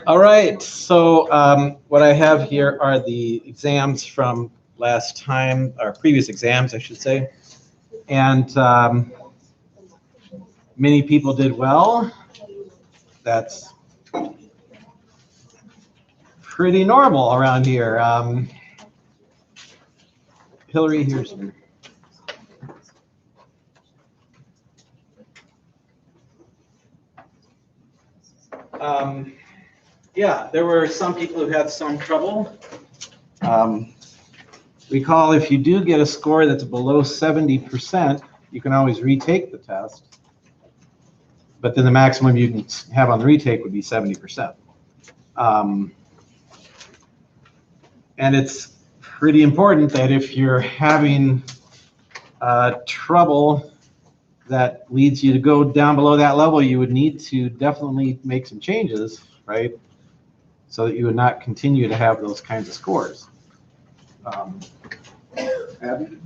All right, so what I have here are the exams from last time, or previous exams, I should say. And many people did well. That's pretty normal around here. Hillary, here's your. Yeah, there were some people who had some trouble. Recall, if you do get a score that's below 70%, you can always retake the test. But then the maximum you can have on the retake would be 70%. And it's pretty important that if you're having trouble that leads you to go down below that level, you would need to definitely make some changes, right? So that you would not continue to have those kinds of scores. Abby?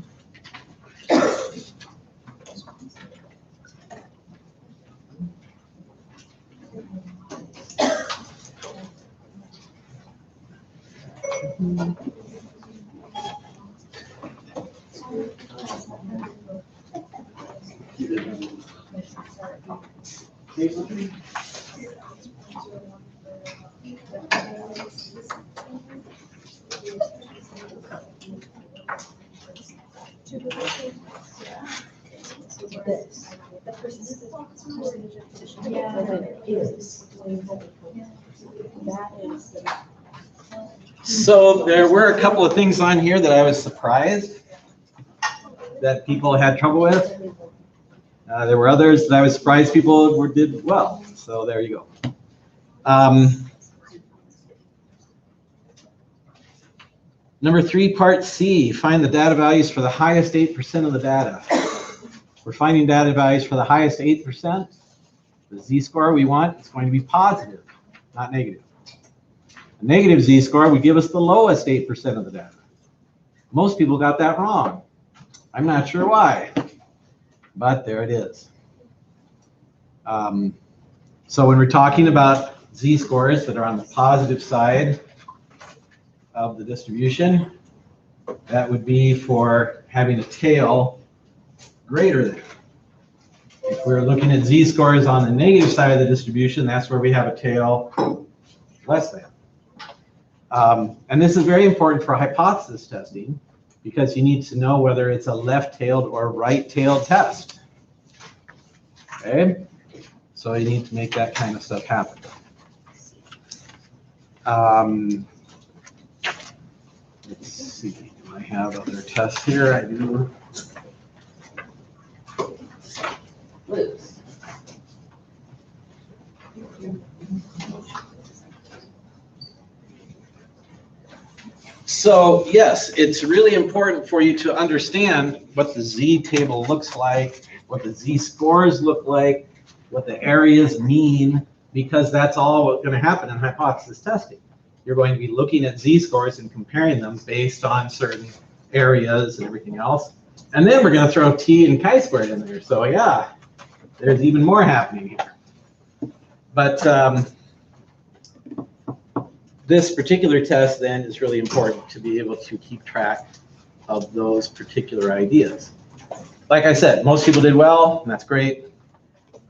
So there were a couple of things on here that I was surprised that people had trouble with. There were others that I was surprised people did well. So there you go. Number 3, part C, find the data values for the highest 8% of the data. We're finding data values for the highest 8%. The z-score we want is going to be positive, not negative. A negative z-score would give us the lowest 8% of the data. Most people got that wrong. I'm not sure why, but there it is. So when we're talking about z-scores that are on the positive side of the distribution, that would be for having a tail greater than. If we're looking at z-scores on the negative side of the distribution, that's where we have a tail less than. And this is very important for hypothesis testing because you need to know whether it's a left-tailed or right-tailed test. Okay? So you need to make that kind of stuff happen. Let's see, do I have other tests here? I do. So yes, it's really important for you to understand what the Z table looks like, what the Z scores look like, what the areas mean, because that's all what's going to happen in hypothesis testing. You're going to be looking at Z scores and comparing them based on certain areas and everything else. And then we're going to throw T and chi-squared in there. So yeah, there's even more happening here. But this particular test then is really important to be able to keep track of those particular ideas. Like I said, most people did well, and that's great.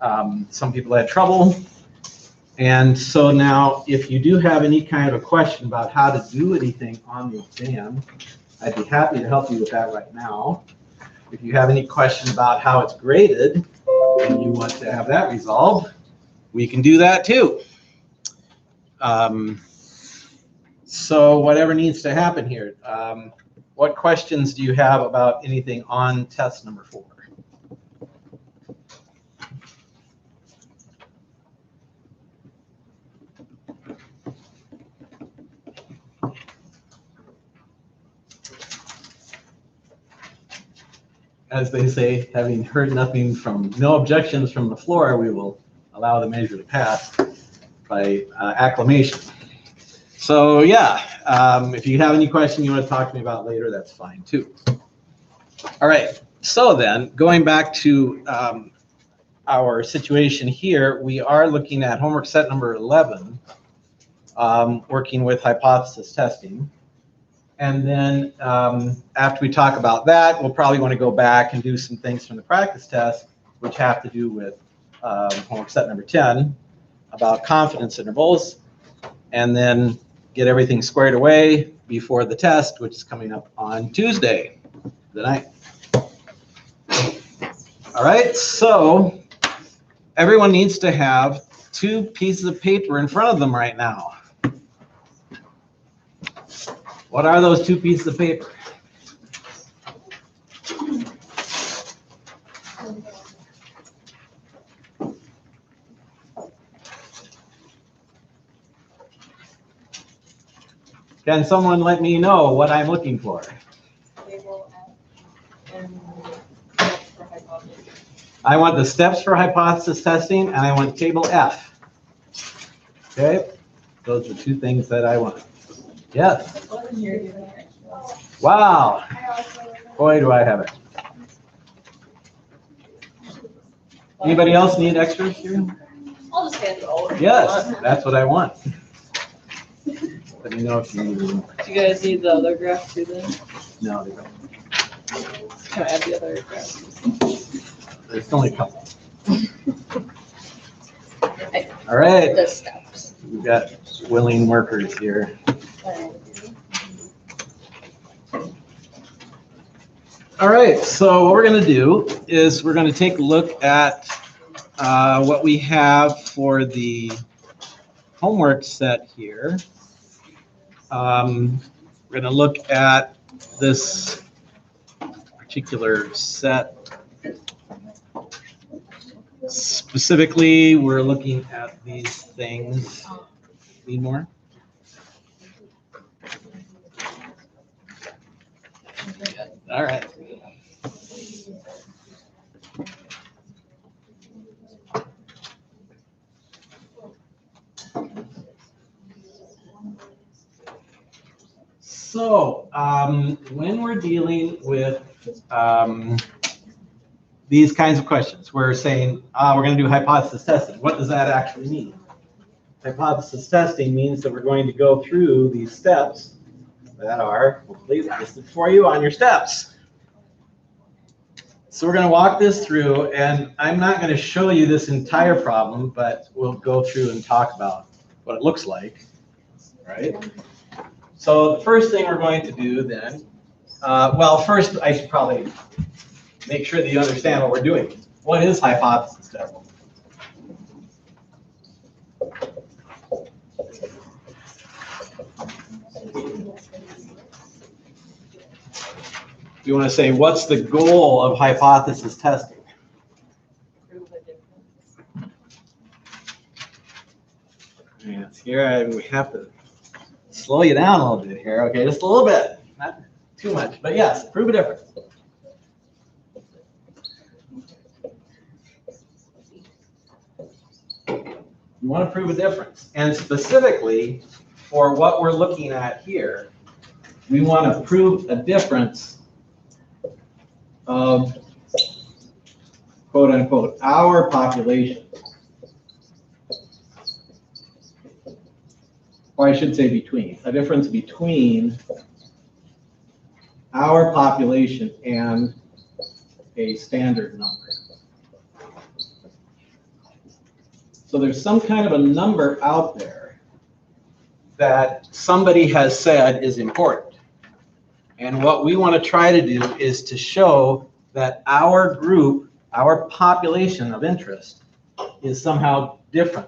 Some people had trouble. And so now, if you do have any kind of a question about how to do anything on the exam, I'd be happy to help you with that right now. If you have any question about how it's graded and you want to have that resolved, we can do that too. So whatever needs to happen here. What questions do you have about anything on test number 4? As they say, having heard nothing from, no objections from the floor, we will allow the measure to pass by acclamation. So yeah, if you have any question you want to talk to me about later, that's fine too. All right, so then going back to our situation here, we are looking at homework set number 11, working with hypothesis testing. And then after we talk about that, we'll probably want to go back and do some things from the practice test, which have to do with homework set number 10, about confidence intervals, and then get everything squared away before the test, which is coming up on Tuesday, the 9th. All right, so everyone needs to have 2 pieces of paper in front of them right now. What are those 2 pieces of paper? Can someone let me know what I'm looking for? Table F and steps for hypothesis. I want the steps for hypothesis testing, and I want table F. Okay, those are 2 things that I want. Yes. Wow. Boy, do I have it. Anybody else need extras here? I'll just hand it over. Yes, that's what I want. Let me know if you need them. Do you guys need the other graph too then? No, they don't. Can I add the other graph? There's only a couple. All right. The steps. We've got willing workers here. All right, so what we're going to do is we're going to take a look at what we have for the homework set here. We're going to look at this particular set. Specifically, we're looking at these things. Need more? All right. So when we're dealing with these kinds of questions, we're saying we're going to do hypothesis testing. What does that actually mean? Hypothesis testing means that we're going to go through these steps that are hopefully listed for you on your steps. So we're going to walk this through, and I'm not going to show you this entire problem, but we'll go through and talk about what it looks like, right? So the first thing we're going to do then, well, first I should probably make sure that you understand what we're doing. What is hypothesis testing? You want to say, what's the goal of hypothesis testing? Prove a difference. Yes, here we have to slow you down a little bit here. Okay, just a little bit, not too much, but yes, prove a difference. You want to prove a difference, and specifically for what we're looking at here, we want to prove a difference of, quote unquote, our population. Or I should say between, a difference between our population and a standard number. So there's some kind of a number out there that somebody has said is important. And what we want to try to do is to show that our group, our population of interest, is somehow different.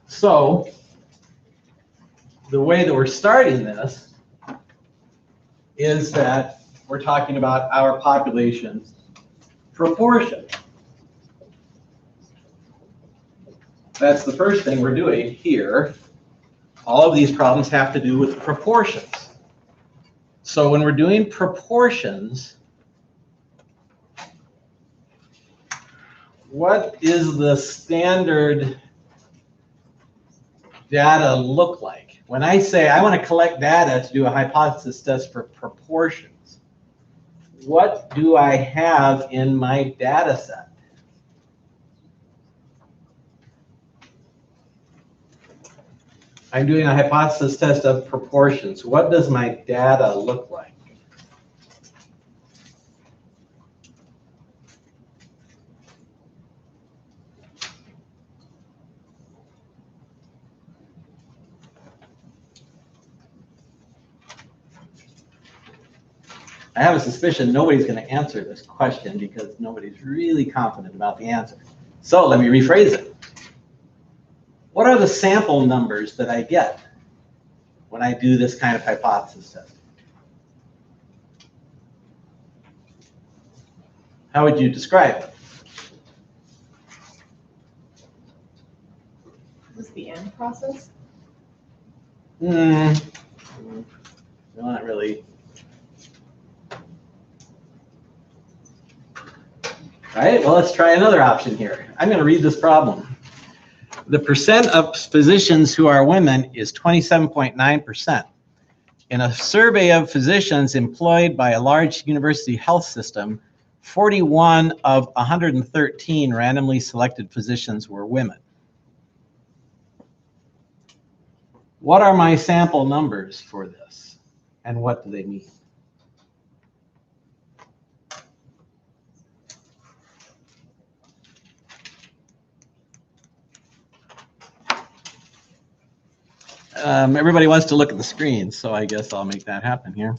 So the way that we're starting this is that we're talking about our population proportion. That's the first thing we're doing here. All of these problems have to do with proportions. So when we're doing proportions, what is the standard data look like? When I say I want to collect data to do a hypothesis test for proportions, what do I have in my data set? I'm doing a hypothesis test of proportions. What does my data look like? I have a suspicion nobody's going to answer this question because nobody's really confident about the answer. So let me rephrase it. What are the sample numbers that I get when I do this kind of hypothesis test? How would you describe it? What's the end process? Not really. All right, well, let's try another option here. I'm going to read this problem. The percent of physicians who are women is 27.9%. In a survey of physicians employed by a large university health system, 41 of 113 randomly selected physicians were women. What are my sample numbers for this, and what do they mean? Everybody wants to look at the screen, so I guess I'll make that happen here.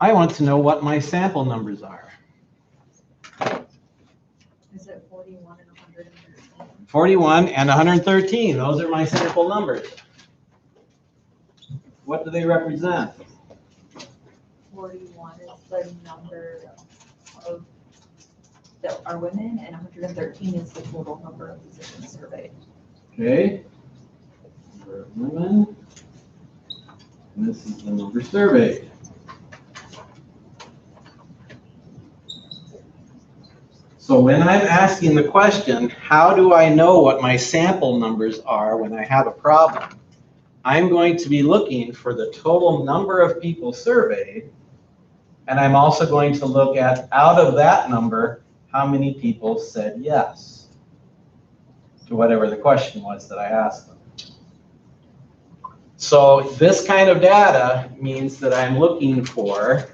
I want to know what my sample numbers are. Is it 41 and 113? 41 and 113, those are my sample numbers. What do they represent? 41 is the number of that are women, and 113 is the total number of physicians surveyed. Okay. Number of women. And this is the number surveyed. So when I'm asking the question, how do I know what my sample numbers are when I have a problem? I'm going to be looking for the total number of people surveyed, and I'm also going to look at, out of that number, how many people said yes to whatever the question was that I asked them. So this kind of data means that I'm looking for,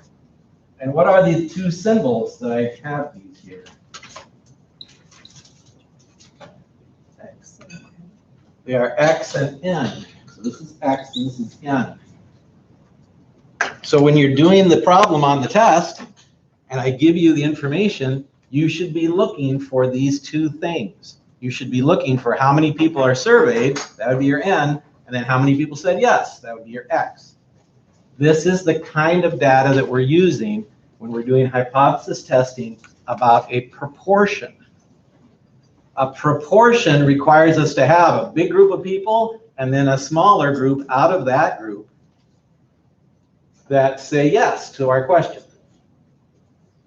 and what are the two symbols that I have these here? X and N. They are X and N. So this is X and this is N. So when you're doing the problem on the test, and I give you the information, you should be looking for these two things. You should be looking for how many people are surveyed, that would be your N, and then how many people said yes, that would be your X. This is the kind of data that we're using when we're doing hypothesis testing about a proportion. A proportion requires us to have a big group of people and then a smaller group out of that group that say yes to our question.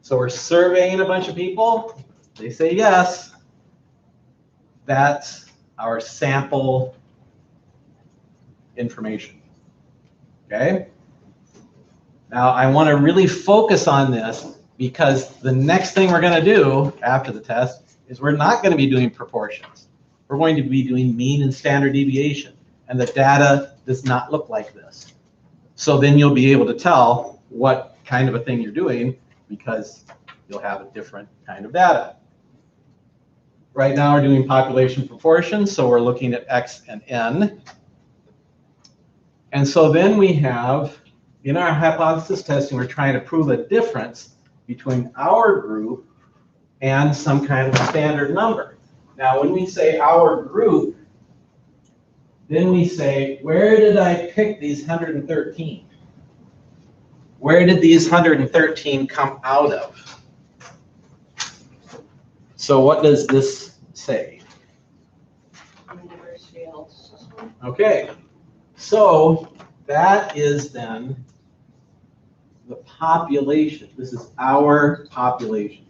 So we're surveying a bunch of people, they say yes, that's our sample information, okay? Now I want to really focus on this because the next thing we're going to do after the test is we're not going to be doing proportions. We're going to be doing mean and standard deviation, and the data does not look like this. So then you'll be able to tell what kind of a thing you're doing because you'll have a different kind of data. Right now we're doing population proportions, so we're looking at X and N. And so then we have, in our hypothesis testing, we're trying to prove a difference between our group and some kind of standard number. Now when we say our group, then we say, where did I pick these 113? Where did these 113 come out of? So what does this say? University Health System. Okay, so that is then the population. This is our population.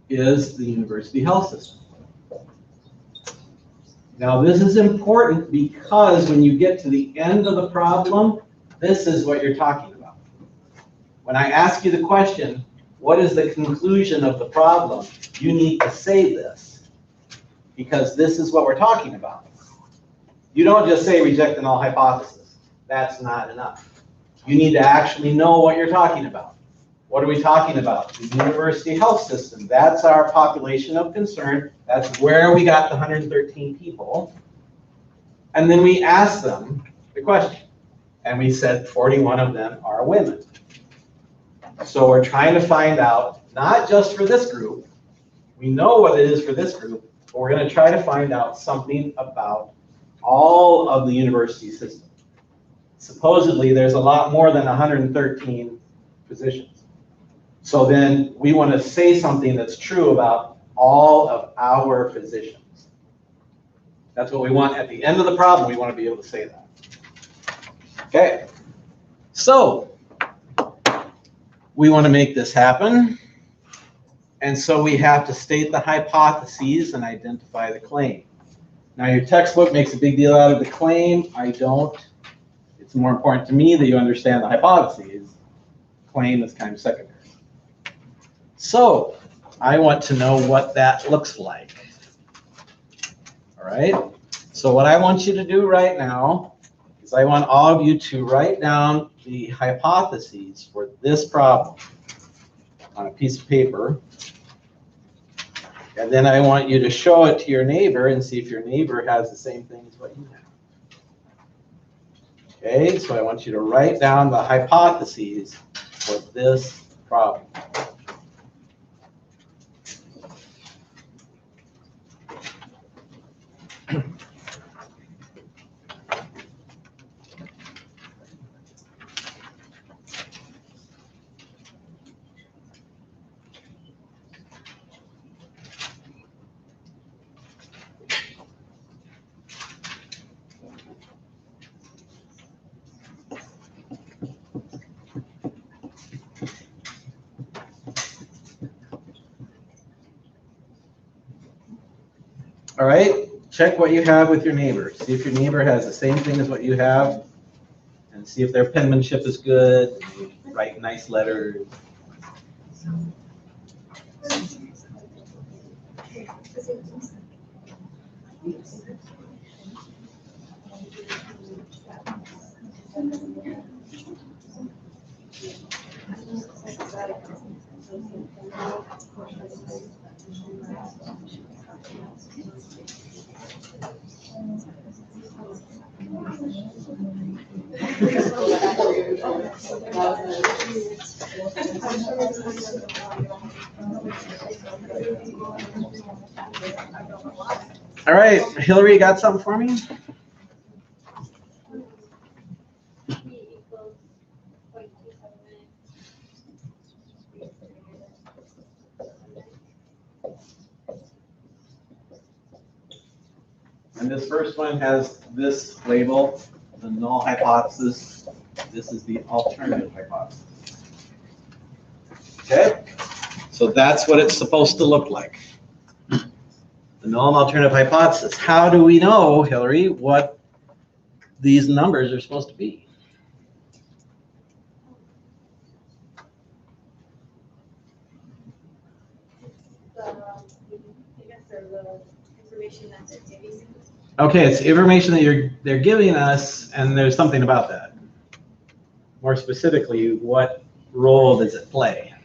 is the university health system. Now, this is important because when you get to the end of the problem, this is what you're talking about. When I ask you the question, what is the conclusion of the problem? You need to say this, because this is what we're talking about. You don't just say reject the null hypothesis. That's not enough. You need to actually know what you're talking about. What are we talking about? The university health system. That's our population of concern. That's where we got the 113 people. And then we asked them the question. And we said 41 of them are women. So we're trying to find out, not just for this group, we know what it is for this group, but we're going to try to find out something about all of the university system. Supposedly, there's a lot more than 113 physicians. So then we want to say something that's true about all of our physicians. That's what we want at the end of the problem. We want to be able to say that. Okay. So we want to make this happen. And so we have to state the hypotheses and identify the claim. Now, your textbook makes a big deal out of the claim. I don't. It's more important to me that you understand the hypotheses. Claim is kind of secondary. So I want to know what that looks like. All right. So what I want you to do right now is I want all of you to write down the hypotheses for this problem on a piece of paper. And then I want you to show it to your neighbor and see if your neighbor has the same thing as what you have. Okay, so I want you to write down the hypotheses for this problem. All right, check what you have with your neighbor. See if your neighbor has the same thing as what you have, and see if their penmanship is good. They write nice letters. All right, Hillary, you got something for me? And this first one has this label, the null hypothesis. This is the alternative hypothesis. Okay, so that's what it's supposed to look like. The null and alternative hypothesis. How do we know, Hillary, what these numbers are supposed to be? Okay, it's information that they're giving us, and there's something about that. More specifically, what role does it play?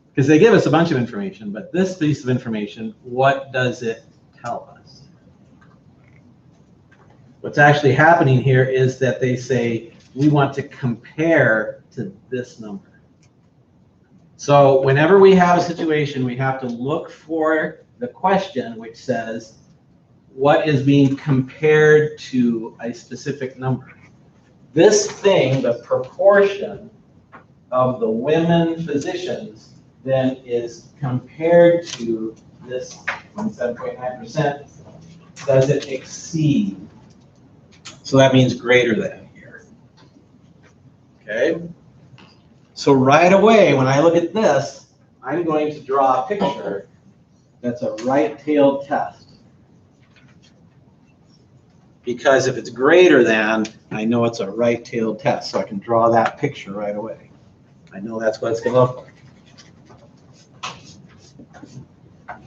Because they give us a bunch of information, but this piece of information, what does it tell us? What's actually happening here is that they say, we want to compare to this number. So whenever we have a situation, we have to look for the question which says, what is being compared to a specific number? This thing, the proportion of the women physicians, then is compared to this 7.9%. Does it exceed? So that means greater than here. Okay? So right away, when I look at this, I'm going to draw a picture that's a right-tailed test. Because if it's greater than, I know it's a right-tailed test, so I can draw that picture right away. I know that's what it's going to look like.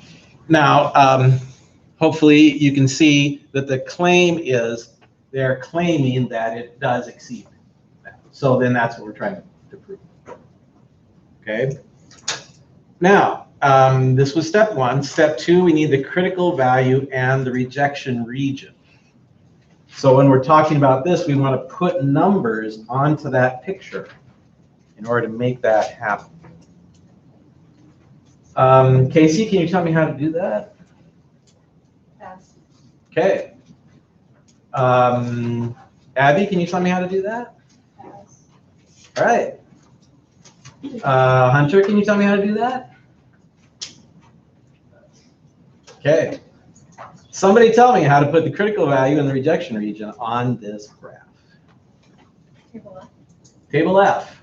Now, hopefully you can see that the claim is they're claiming that it does exceed that. So then that's what we're trying to prove. Okay. Now, this was step one. Step two, we need the critical value and the rejection region. So when we're talking about this, we want to put numbers onto that picture in order to make that happen. Casey, can you tell me how to do that? Pass. Okay. Abby, can you tell me how to do that? Pass. All right. Hunter, can you tell me how to do that? Okay. Somebody tell me how to put the critical value and the rejection region on this graph. Table F. Table F.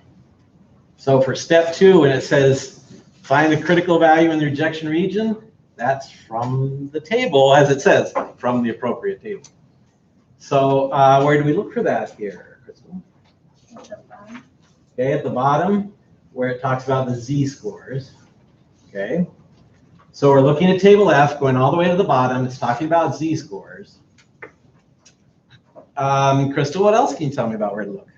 So for step two, when it says find the critical value and the rejection region, that's from the table, as it says, from the appropriate table. So where do we look for that here, Crystal? Okay, at the bottom, where it talks about the z-scores. Okay. So we're looking at table F, going all the way to the bottom. It's talking about z-scores. Crystal, what else can you tell me about where to look?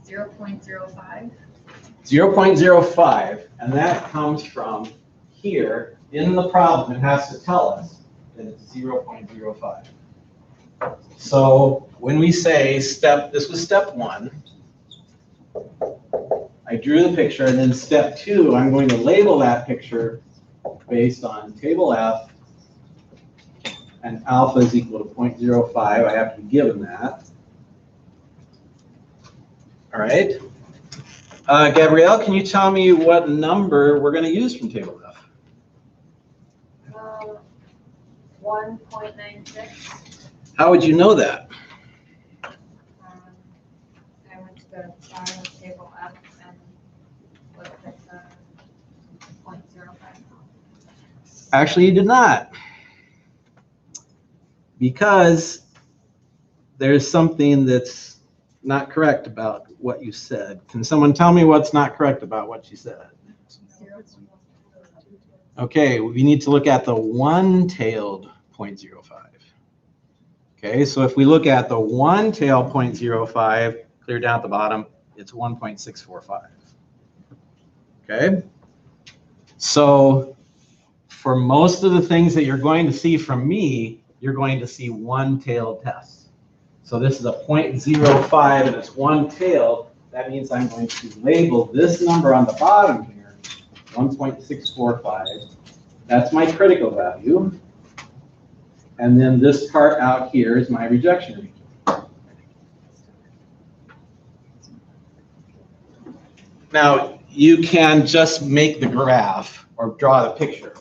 0.05. 0.05, and that comes from here in the problem. It has to tell us that it's 0.05. So when we say this was step one, I drew the picture, and then step two, I'm going to label that picture based on table F, and alpha is equal to 0.05. I have to be given that. All right. Gabrielle, can you tell me what number we're going to use from table F? 1.96. How would you know that? I went to the bottom of table F and looked at the 0.05. Actually, you did not. Because there's something that's not correct about what you said. Can someone tell me what's not correct about what you said? Okay, we need to look at the one-tailed 0.05. Okay, so if we look at the one-tailed 0.05, clear down at the bottom, it's 1.645. Okay, so for most of the things that you're going to see from me, you're going to see one-tailed tests. So this is a 0.05 and it's one-tailed. That means I'm going to label this number on the bottom here, 1.645. That's my critical value. And then this part out here is my rejection region. Now, you can just make the graph or draw the picture.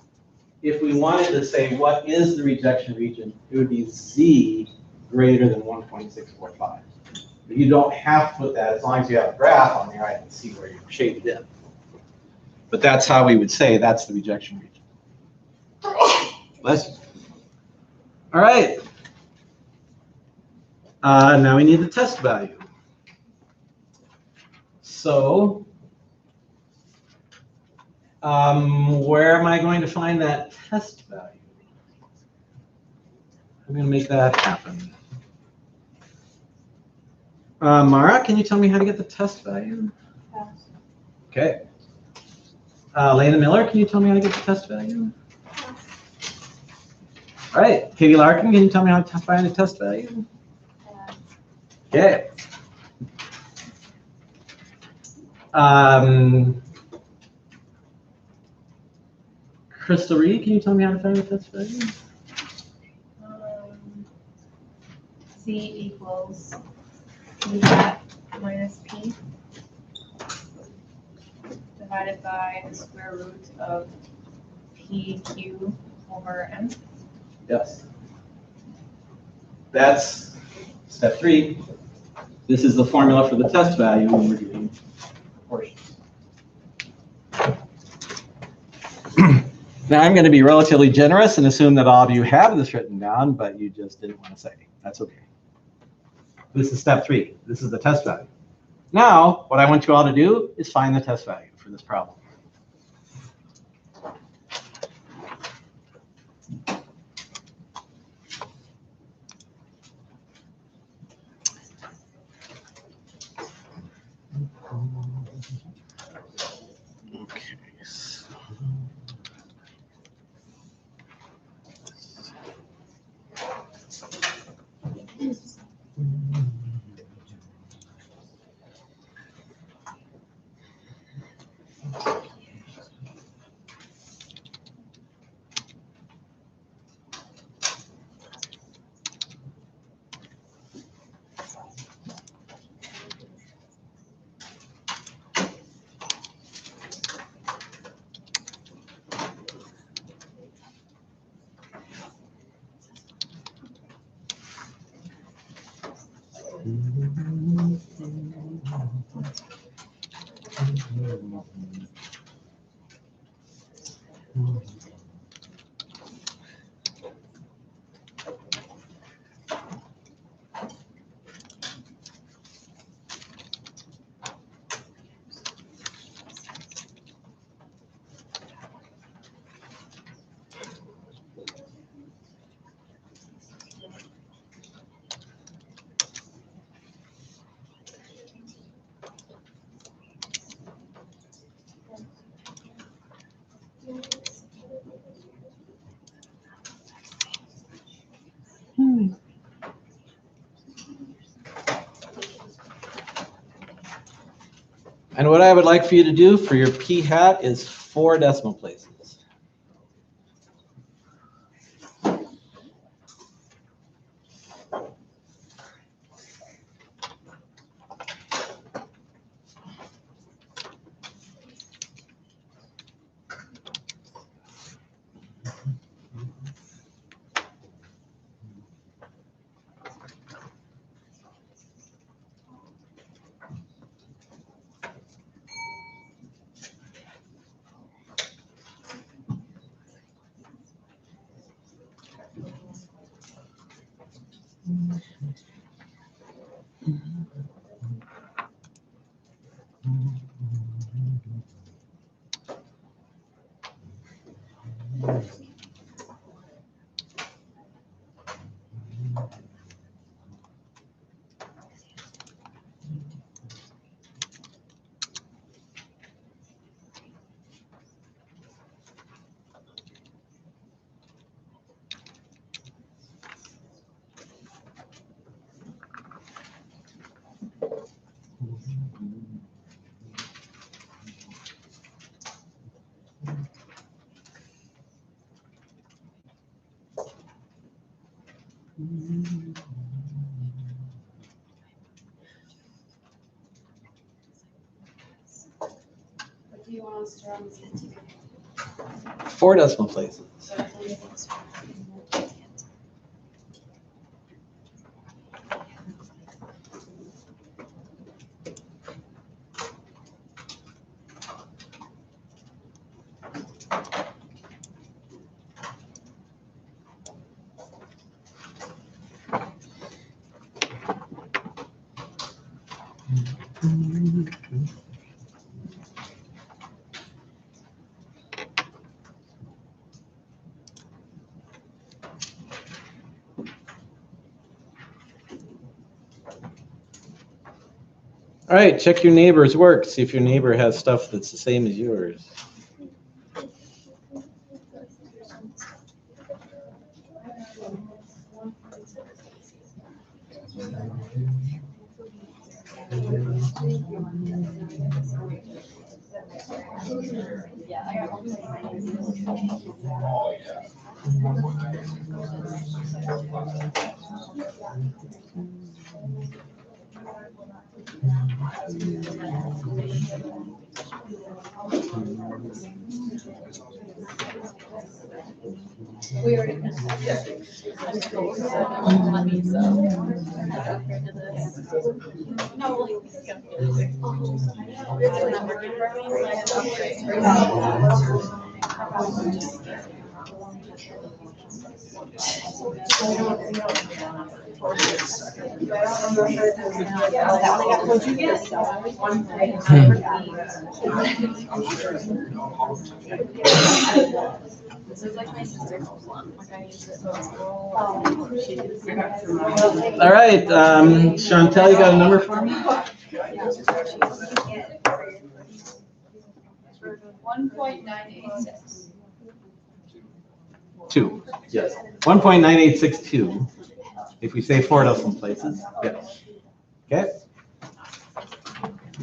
If we wanted to say what is the rejection region, it would be Z greater than 1.645. But you don't have to put that. As long as you have a graph on there, I can see where you're shaded in. But that's how we would say that's the rejection region. Bless you. All right. Now we need the test value. So where am I going to find that test value? I'm going to make that happen. Mara, can you tell me how to get the test value? Pass. Okay. Lena Miller, can you tell me how to get the test value? All right. Katie Larkin, can you tell me how to find the test value? Okay. Crystal Reed, can you tell me how to find the test value? C equals P hat minus P divided by the square root of PQ over M. Yes. That's step 3. This is the formula for the test value when we're doing proportions. Now, I'm going to be relatively generous and assume that all of you have this written down, but you just didn't want to say. That's okay. This is step 3. This is the test value. Now, what I want you all to do is find the test value for this problem. Okay. And what I would like for you to do for your p hat is 4 decimal places. What do you want us to run this into? 4 decimal places. All right, check your neighbor's work. See if your neighbor has stuff that's the same as yours. We already missed What'd you get? This is like my sister's one. Like I use it for school. All right, Chantel, you got a number for me? 1.986. 2, yes. 1.9862. If we say 4 decimal places, yes. Okay?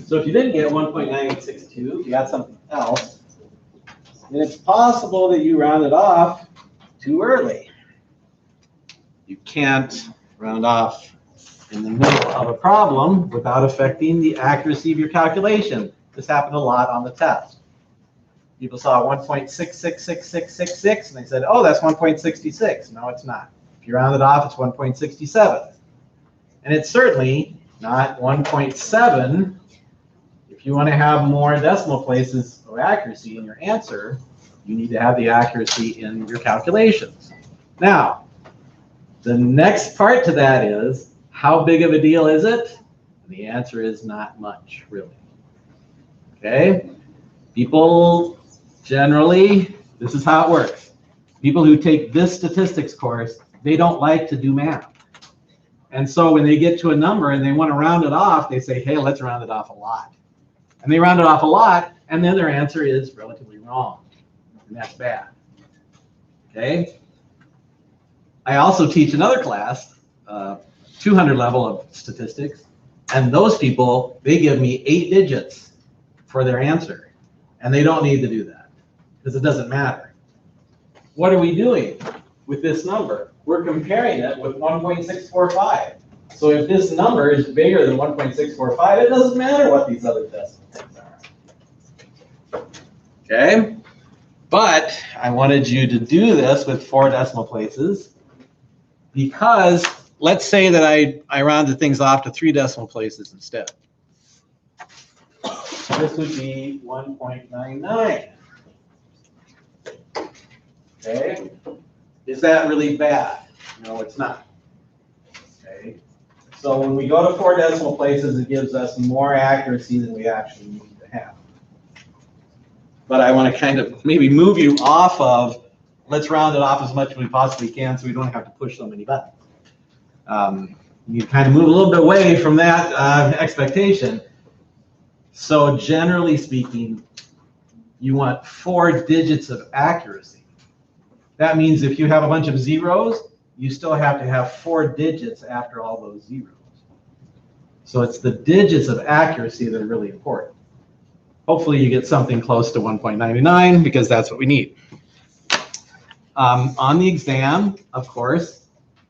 So if you didn't get 1.9862, you got something else, then it's possible that you rounded off too early. You can't round off in the middle of a problem without affecting the accuracy of your calculation. This happened a lot on the test. People saw 1.666666 and they said, oh, that's 1.66. No, it's not. If you round it off, it's 1.67. And it's certainly not 1.7. If you want to have more decimal places of accuracy in your answer, you need to have the accuracy in your calculations. Now, the next part to that is, how big of a deal is it? And the answer is not much, really. Okay? People generally, this is how it works. People who take this statistics course, they don't like to do math. And so when they get to a number and they want to round it off, they say, hey, let's round it off a lot. And they round it off a lot, and then their answer is relatively wrong. And that's bad. Okay? I also teach another class, 200 level of statistics, and those people, they give me 8 digits for their answer. And they don't need to do that, because it doesn't matter. What are we doing with this number? We're comparing it with 1.645. So if this number is bigger than 1.645, it doesn't matter what these other decimal things are. Okay? But I wanted you to do this with 4 decimal places, because let's say that I rounded things off to 3 decimal places instead. This would be 1.99. Okay? Is that really bad? No, it's not. Okay? So when we go to 4 decimal places, it gives us more accuracy than we actually need to have. But I want to kind of maybe move you off of, let's round it off as much as we possibly can so we don't have to push so many buttons. You kind of move a little bit away from that expectation. So generally speaking, you want 4 digits of accuracy. That means if you have a bunch of zeros, you still have to have 4 digits after all those zeros. So it's the digits of accuracy that are really important. Hopefully you get something close to 1.99 because that's what we need. On the exam, of course,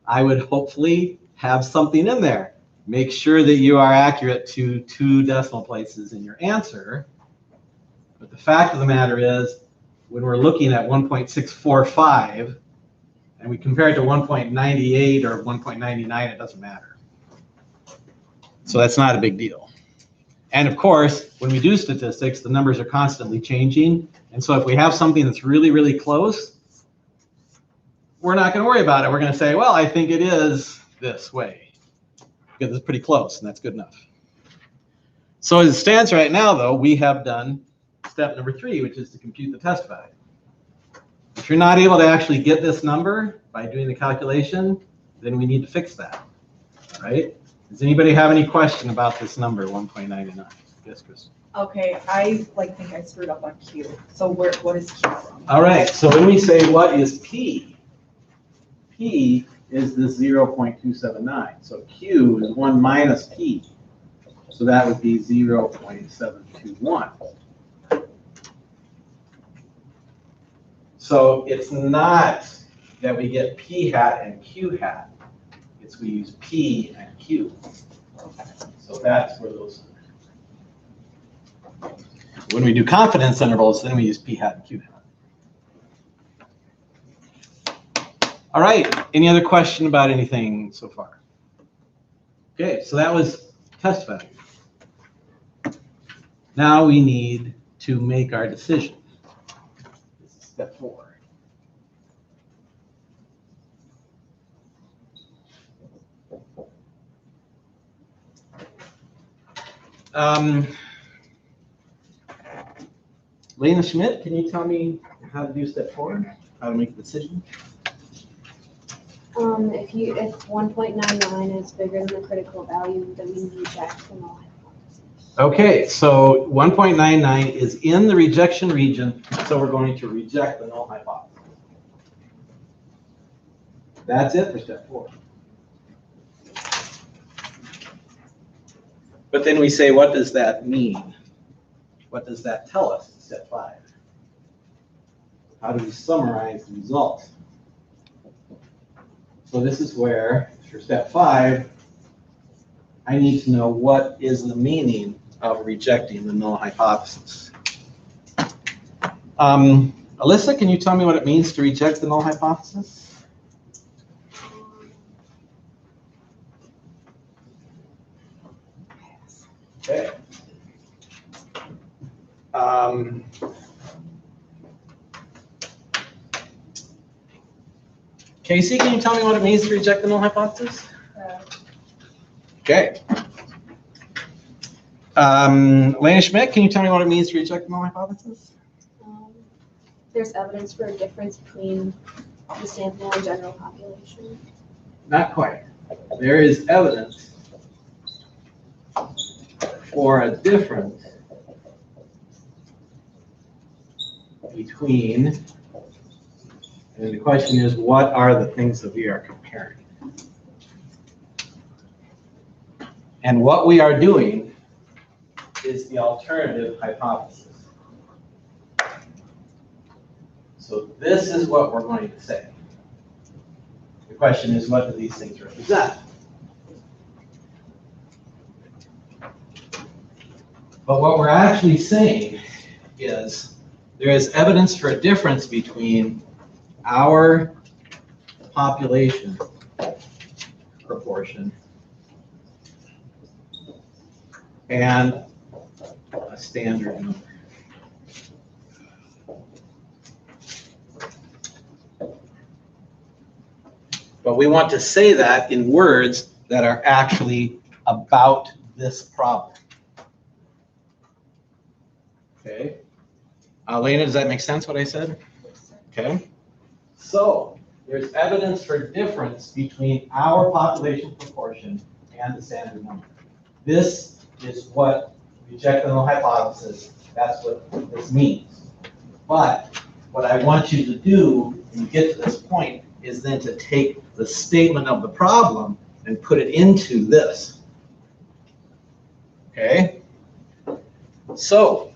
I would hopefully have something in there. Make sure that you are accurate to 2 decimal places in your answer. But the fact of the matter is, when we're looking at 1.645 and we compare it to 1.98 or 1.99, it doesn't matter. So that's not a big deal. And of course, when we do statistics, the numbers are constantly changing. And so if we have something that's really, really close, we're not going to worry about it. We're going to say, well, I think it is this way, because it's pretty close, and that's good enough. So as it stands right now, though, we have done step number 3, which is to compute the test value. If you're not able to actually get this number by doing the calculation, then we need to fix that, right? Does anybody have any question about this number, 1.99? Yes, Chris. Okay, I think I screwed up on Q. So what is Q from? All right, so when we say what is P, P is this 0.279. So Q is 1 minus P. So that would be 0.721. So it's not that we get P hat and Q hat. It's we use P and Q. So that's where those. When we do confidence intervals, then we use P hat and Q hat. All right, any other question about anything so far? Okay, so that was test value. Now we need to make our decision. This is step 4. Lena Schmidt, can you tell me how to do step 4? How to make a decision? If 1.99 is bigger than the critical value, then we reject the null hypothesis. Okay, so 1.99 is in the rejection region, so we're going to reject the null hypothesis. That's it for step 4. But then we say, what does that mean? What does that tell us in step 5? How do we summarize the results? So this is where, for step 5, I need to know what is the meaning of rejecting the null hypothesis. Alyssa, can you tell me what it means to reject the null hypothesis? Okay. Casey, can you tell me what it means to reject the null hypothesis? Okay. Lena Schmidt, can you tell me what it means to reject the null hypothesis? There's evidence for a difference between the sample and general population. Not quite. There is evidence for a difference between, and the question is, what are the things that we are comparing? And what we are doing is the alternative hypothesis. So this is what we're going to say. The question is, what do these things represent? But what we're actually saying is there is evidence for a difference between our population proportion and a standard number. But we want to say that in words that are actually about this problem. Okay. Lena, does that make sense what I said? Okay. So there's evidence for difference between our population proportion and the standard number. This is what reject the null hypothesis, that's what this means. But what I want you to do when you get to this point is then to take the statement of the problem and put it into this. Okay? So,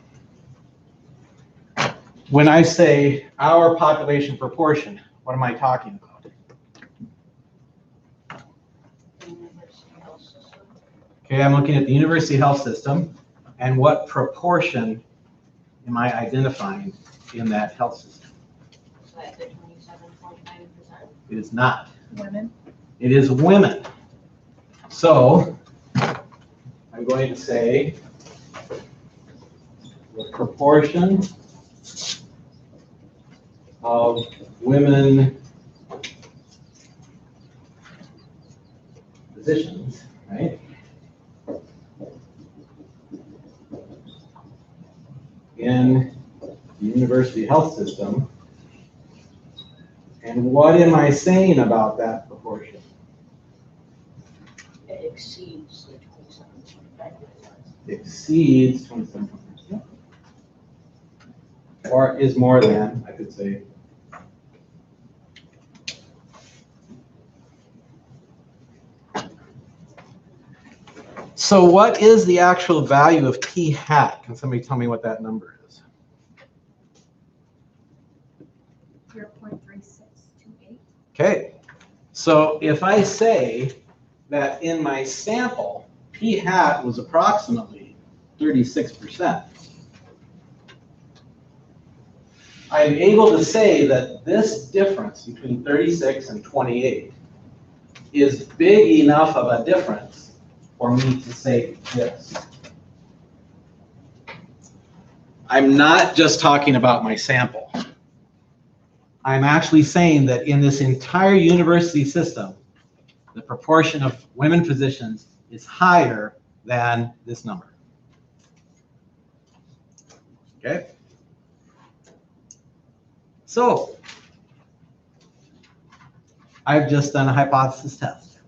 when I say our population proportion, what am I talking about? Okay, I'm looking at the university health system, and what proportion am I identifying in that health system? It is not. Women. It is women. So I'm going to say the proportion of women physicians, right? In the university health system. And what am I saying about that proportion? It exceeds the 27.5%. Exceeds 27%. Or is more than, I could say. So what is the actual value of p hat? Can somebody tell me what that number is? 0.3628. Okay, so if I say that in my sample, p hat was approximately 36%, I'm able to say that this difference between 36 and 28 is big enough of a difference for me to say this. I'm not just talking about my sample. I'm actually saying that in this entire university system, the proportion of women physicians is higher than this number. Okay? So, I've just done a hypothesis test.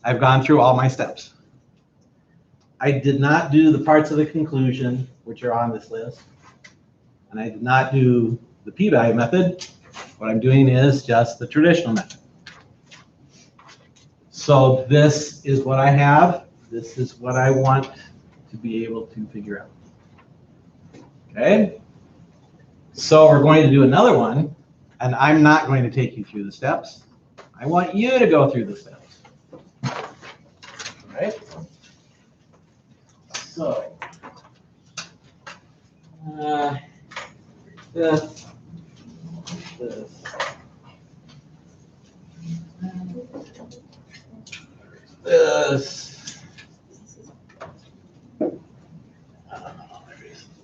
I've gone through all my steps. I did not do the parts of the conclusion, which are on this list, and I did not do the p-value method. What I'm doing is just the traditional method. So this is what I have. This is what I want to be able to figure out. Okay? So we're going to do another one, and I'm not going to take you through the steps. I want you to go through the steps. All right? So, this. This.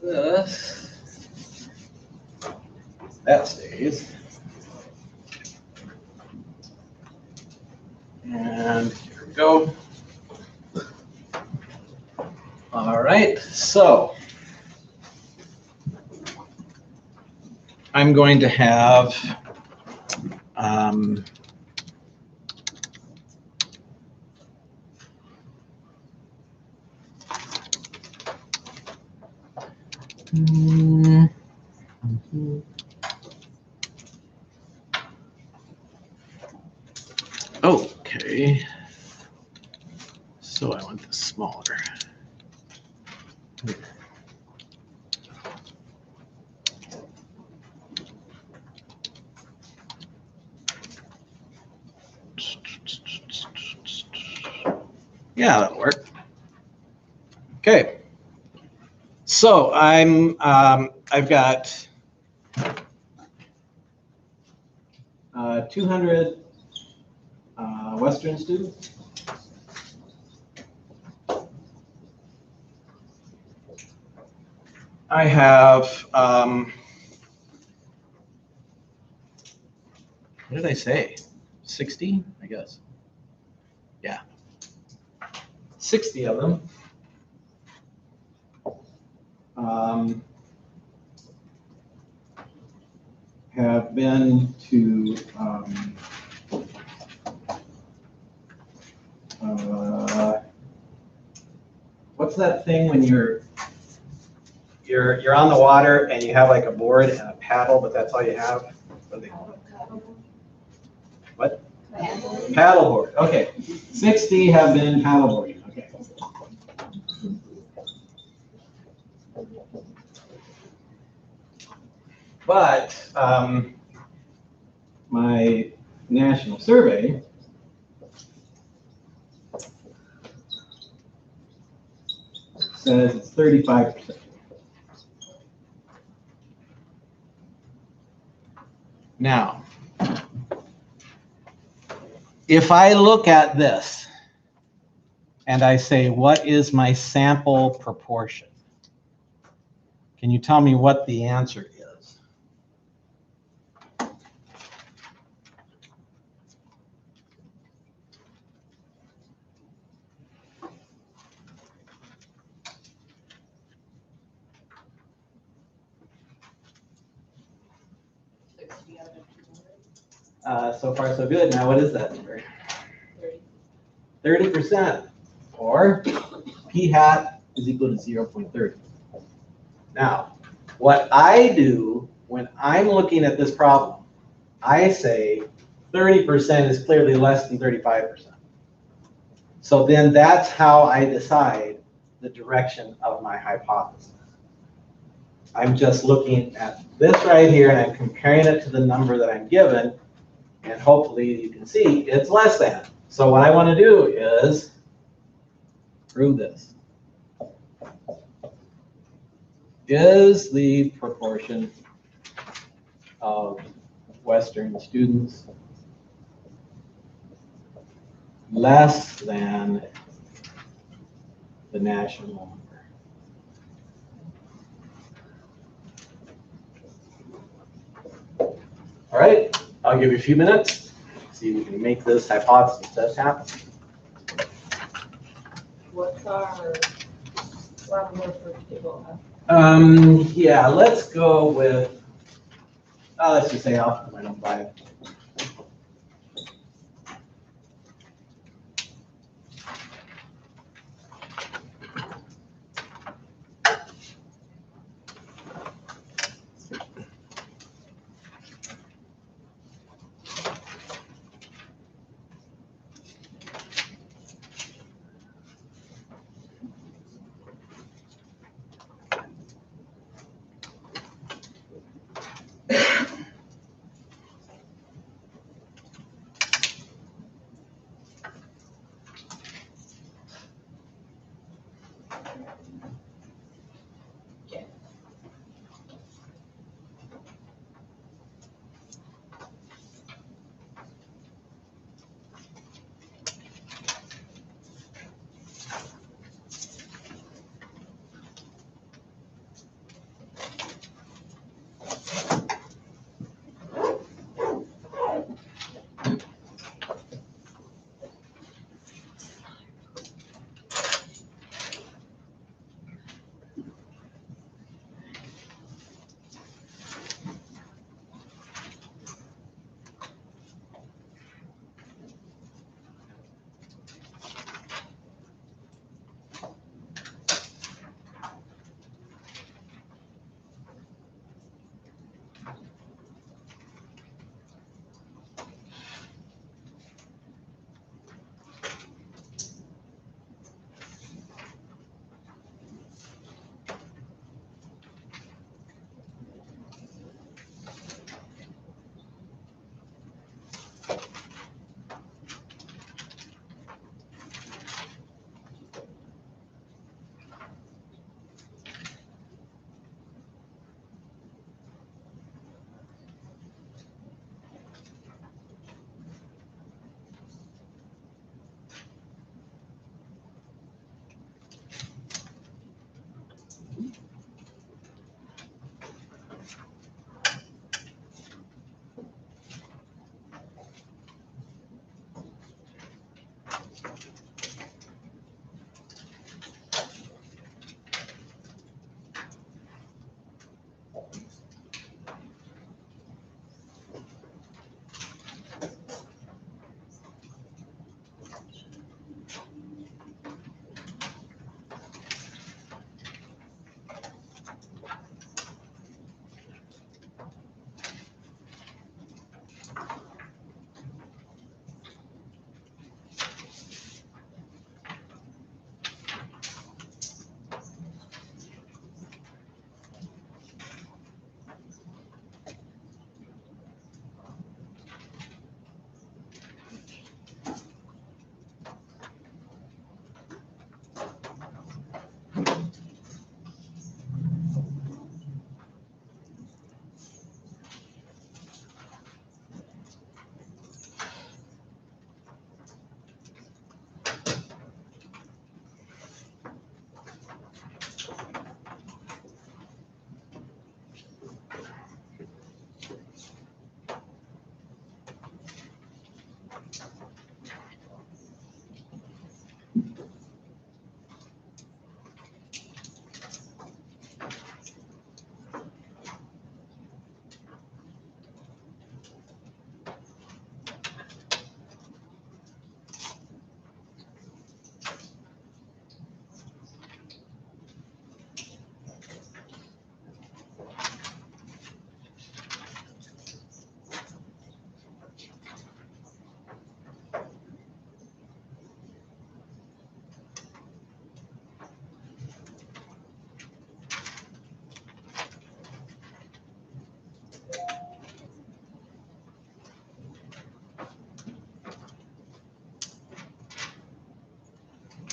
This. That stays. And here we go. All right, so I'm going to have okay, so I want this smaller. Yeah, that'll work. Okay. So I've got 200 Western students. I have, what did I say? 60, I guess. Yeah. 60 of them. Have been to what's that thing when you're on the water and you have like a board and a paddle, but that's all you have? What do they call it? What? Paddleboard. Okay. 60 have been paddleboarding. Okay. But my national survey says it's 35%. Now, if I look at this and I say, what is my sample proportion? Can you tell me what the answer is? So far, so good. Now, what is that number? 30%, or p hat is equal to 0.30. Now, what I do when I'm looking at this problem, I say 30% is clearly less than 35%. So then that's how I decide the direction of my hypothesis. I'm just looking at this right here and I'm comparing it to the number that I'm given, and hopefully you can see it's less than. So what I want to do is prove this. is the proportion of Western students less than the national number? All right, I'll give you a few minutes. See if we can make this hypothesis test happen. What's our number for table F? Yeah, let's go with, let's just say alpha minus 5.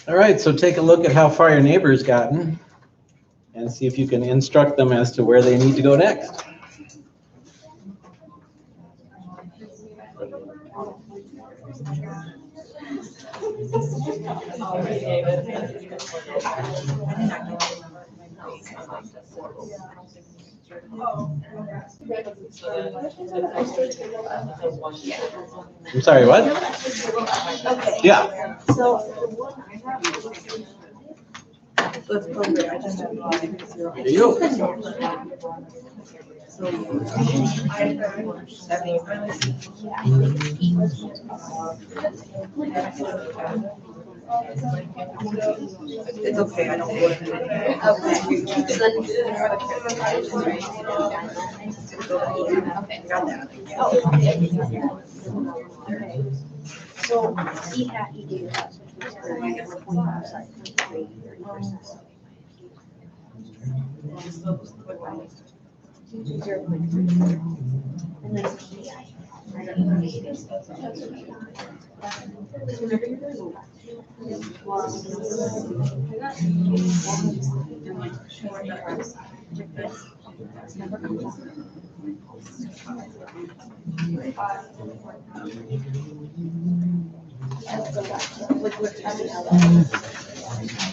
All right, so take a look at how far your neighbor's gotten and see if you can instruct them as to where they need to go next. I'm sorry, what? Okay. Yeah. So the one I have. Let's program, I just have zero. There you go. It's okay, I don't want to. Okay. Got that. So he had, he gave us. 25, sorry, 23, 30%. 0.3. And then PI.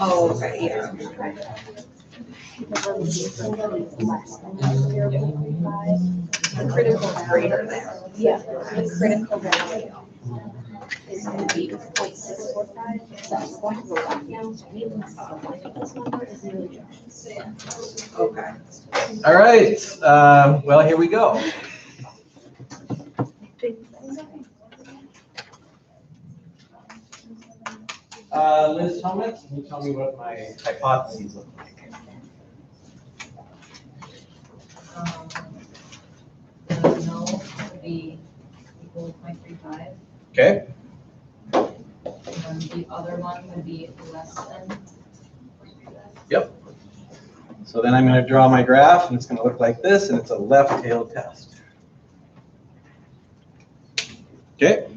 Oh, okay, yeah. The critical is greater than. Yeah, the critical value is going to be 0.645. That's going to go back now. So we can select this number is the rejection. Okay. All right, well, here we go. Liz Thomas, can you tell me what my hypotheses look like? The null would be equal to 0.35, Okay, and the other one would be less than 0.35. yep. So then I'm going to draw my graph, and it's going to look like this, and it's a left-tailed test. Okay.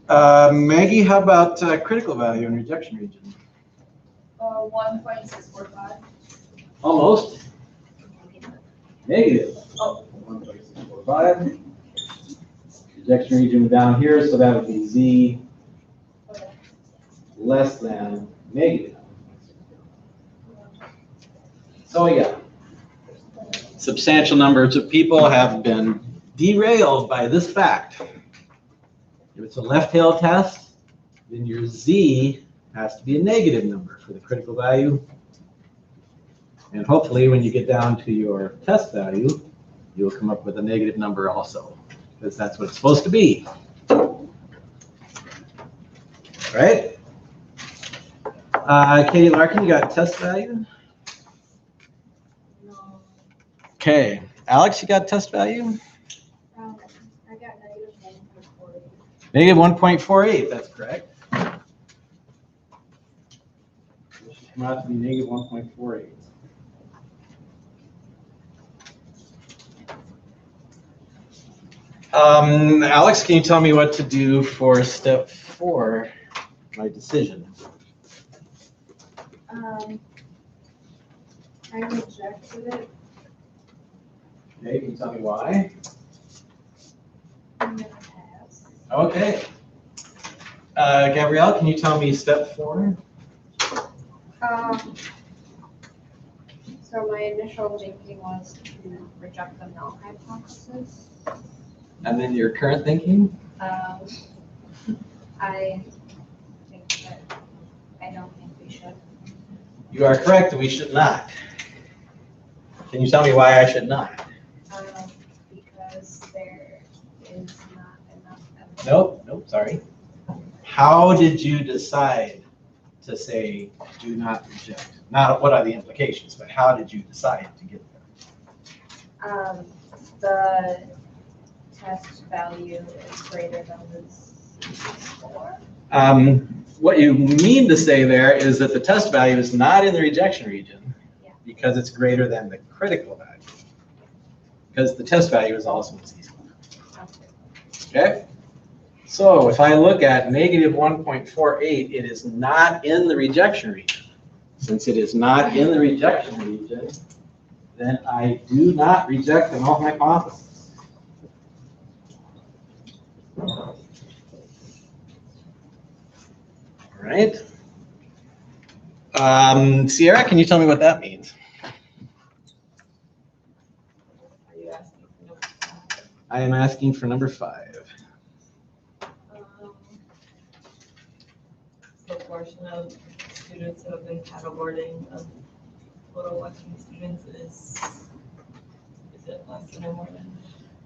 Maggie, how about critical value and rejection region? 1.645. Almost. Negative. Oh. 1.645. Rejection region down here, so that would be Z less than negative. So yeah, substantial numbers of people have been derailed by this fact. If it's a left-tailed test, then your Z has to be a negative number for the critical value. And hopefully when you get down to your test value, you'll come up with a negative number also, because that's what it's supposed to be. Right? Katie Larkin, you got test value? Okay. Alex, you got test value? I got Negative 1.48, that's correct. This should come out to be negative 1.48. Alex, can you tell me what to do for step 4, my decision? I rejected it. Okay, can you tell me why? I'm gonna pass. Okay. Gabrielle, can you tell me step 4? So my initial thinking was to reject the null hypothesis. And then your current thinking? I think that I don't think we should. You are correct, we should not. Can you tell me why I should not? Because there is not enough evidence. Nope, sorry. How did you decide to say do not reject? Not what are the implications, but how did you decide to get there? The test value is greater than this score. What you mean to say there is that the test value is not in the rejection region because it's greater than the critical value. Because the test value is also in Z-score. Okay? So if I look at negative 1.48, it is not in the rejection region. Since it is not in the rejection region, then I do not reject the null hypothesis. All right. Sierra, can you tell me what that means? Are you asking for number 5? I am asking for number 5. Proportion of students who have been paddleboarding of total Western students is it less than or more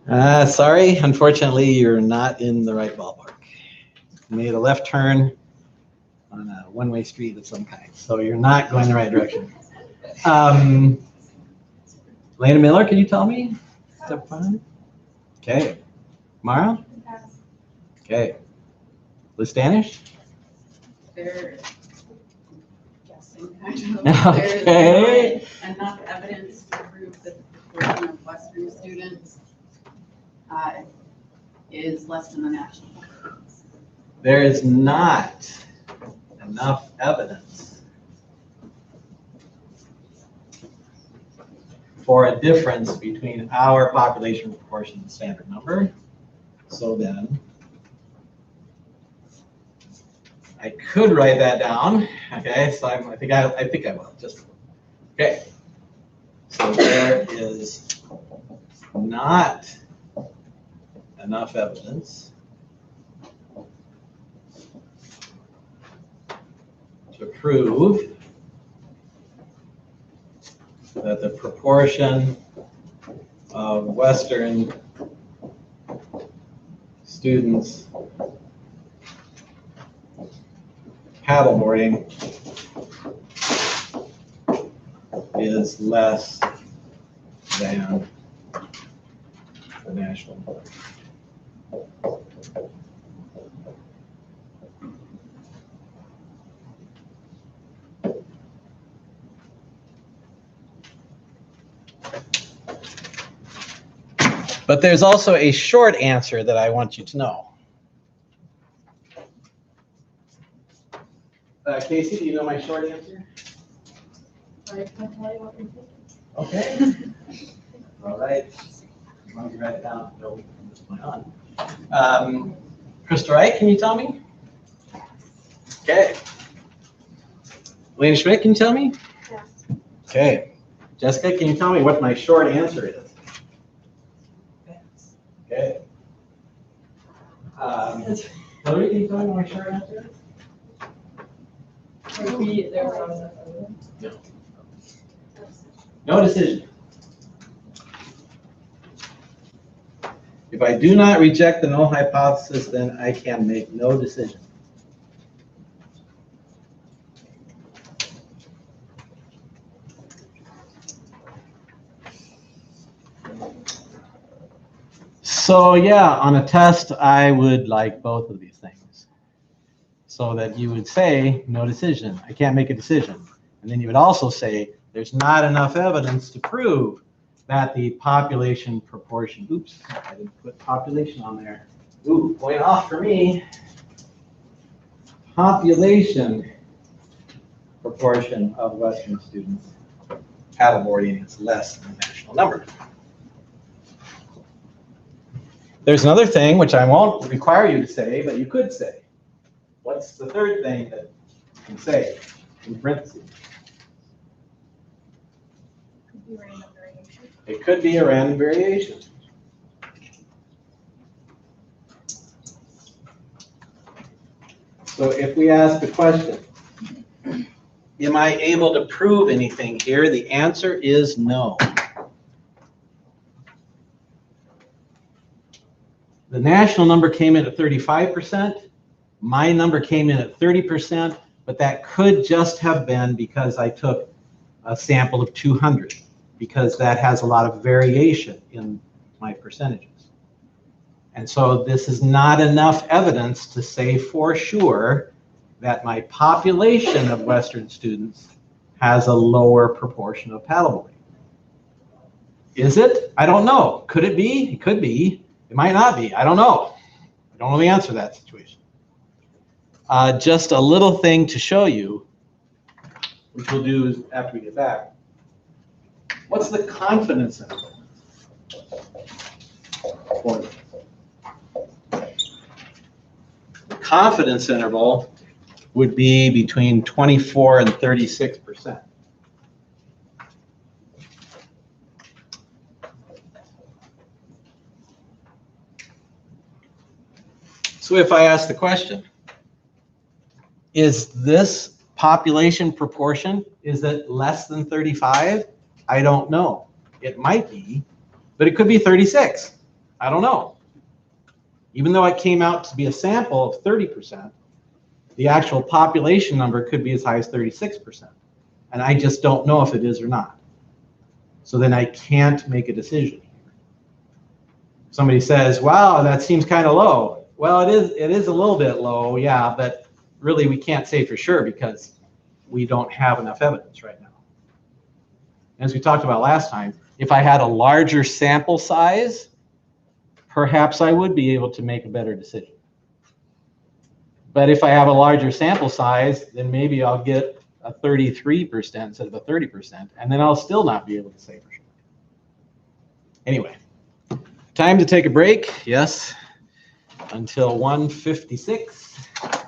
than? Sorry, unfortunately, you're not in the right ballpark. You made a left turn on a one-way street of some kind, so you're not going the right direction. Lena Miller, can you tell me? Step 5? Okay. Mara? Okay. Liz Stanish? They're guessing, kind of. Okay. There's not enough evidence to prove that the proportion of Western students is less than the national. There is not enough evidence for a difference between our population proportion and standard number. So then I could write that down. Okay, so I think I will just. Okay, so there is not enough evidence to prove that the proportion of Western students paddleboarding is less than the national number. But there's also a short answer that I want you to know. Casey, do you know my short answer? I can tell you what we think. Okay. All right. As long as you write it down, Bill, from this point on. Krista Wright, can you tell me? Okay. Lena Schmidt, can you tell me? Yes. Okay. Jessica, can you tell me what my short answer is? Okay. Hillary, can you tell me what my short answer is? No decision. If I do not reject the null hypothesis, then I can make no decision. So yeah, on a test, I would like both of these things. So that you would say, no decision, I can't make a decision. And then you would also say, there's not enough evidence to prove that the population proportion, oops, I didn't put population on there. Ooh, point off for me. Population proportion of Western students paddleboarding is less than the national number. There's another thing which I won't require you to say, but you could say. What's the third thing that you can say in parentheses? Could be random variation. It could be a random variation. So if we ask the question, am I able to prove anything here? The answer is no. The national number came in at 35%. My number came in at 30%, but that could just have been because I took a sample of 200, because that has a lot of variation in my percentages. And so this is not enough evidence to say for sure that my population of Western students has a lower proportion of paddleboarding. Is it? I don't know. Could it be? It could be. It might not be. I don't know. I Don't know the answer to that situation. Just a little thing to show you, which we'll do after we get back. What's the confidence interval for you? The confidence interval would be between 24 and 36%. So if I ask the question, is this population proportion, is it less than 35? I don't know. It might be, but it could be 36. I don't know. Even though it came out to be a sample of 30%, the actual population number could be as high as 36%. And I just don't know if it is or not. So then I can't make a decision. Somebody says, wow, that seems kind of low. Well, it is a little bit low, yeah, but really we can't say for sure because we don't have enough evidence right now. As we talked about last time, if I had a larger sample size, perhaps I would be able to make a better decision. But if I have a larger sample size, then maybe I'll get a 33% instead of a 30%, and then I'll still not be able to say for sure. Anyway, time to take a break, yes, until 1:56.